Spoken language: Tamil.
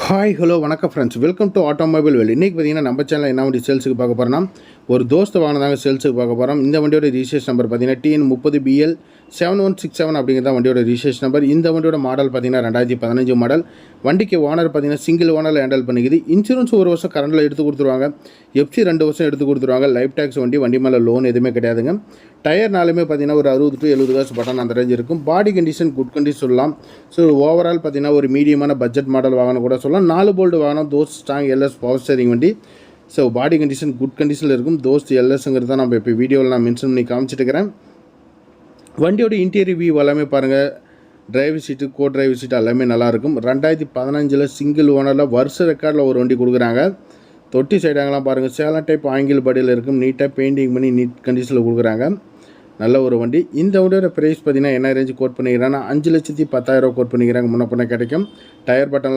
ஹாய் ஹலோ வணக்கம் ஃப்ரெண்ட்ஸ், வெல்கம் டு ஆட்டோமொபைல் வேல். இன்றைக்கி பார்த்தீங்கன்னா நம்ம சேனலில் என்ன வண்டி சேல்ஸுக்கு பார்க்க போகிறோம்னா ஒரு தோஸ்து வாங்கினதாங்க சேல்ஸுக்கு பார்க்க போகிறோம். இந்த வண்டியோட ரிஜிஸ்ட்ரேஷன் நம்பர் பார்த்தீங்கன்னா TN30BL 7167 அப்படிங்கிறத வண்டியோட ரிஜிஸ்ட்ரேஷன் நம்பர். இந்த வண்டியோட மாடல் பார்த்தீங்கன்னா 2015 மாடல். வண்டிக்கு ஓனர் பார்த்தீங்கன்னா சிங்கிள் ஓனரில் ஹேண்டில் பண்ணிக்குது. இன்சூரன்ஸ் 1 வருஷம் கரண்டில் எடுத்து கொடுத்துருவாங்க. எஃப்சி 2 வருஷம் எடுத்து கொடுத்துருவாங்க. லைஃப் டேக்ஸ் வண்டி மேலே லோன் எதுவுமே கிடையாதுங்க. டயர் நாலுமே பார்த்தீங்கன்னா ஒரு 60 to 70 காசு பட்டன் அந்த ரேஞ்ச் இருக்கும். பாடி கண்டிஷன் குட் கண்டிஷன் சொல்லலாம். ஸோ ஓவரால் பார்த்தீங்கன்னா ஒரு மீடியமான பட்ஜெட் மாடல் வாகனம் கூட சொல்லலாம். 4 போல்டு வாகனம், Dost strong LS power steering வண்டி. ஸோ பாடி கண்டிஷன் குட் கண்டிஷனில் இருக்கும். தோஸ்த் LSங்கிறது தான் நம்ம இப்போ வீடியோவில் நான் மென்ஷன் பண்ணி காமிச்சிட்டு இருக்கிறேன். வண்டியோட இன்டீரியர் வியூ எல்லாமே பாருங்கள். டிரைவர் சீட்டு, கோ டிரைவர் சீட்டு எல்லாமே நல்லாயிருக்கும். 2015 சிங்கிள் ஓனரில் வருஷ ரெக்கார்டில் ஒரு வண்டி கொடுக்குறாங்க. தொட்டி சைடாங்கலாம் பாருங்கள். சேலம் டைப் ஆங்கிள் பாடியில் இருக்கும். நீட்டாக பெயிண்டிங் பண்ணி நீட் கண்டிஷனில் கொடுக்குறாங்க. நல்ல ஒரு வண்டி. இந்த வண்டியோட ப்ரைஸ் பார்த்தீங்கன்னா என்ன ரேஞ்சு கோட் பண்ணிக்கிறாங்கன்னா 5,10,000 கோட் பண்ணிக்கிறாங்க. முன்ன பின்ன கிடைக்கும். Tyre button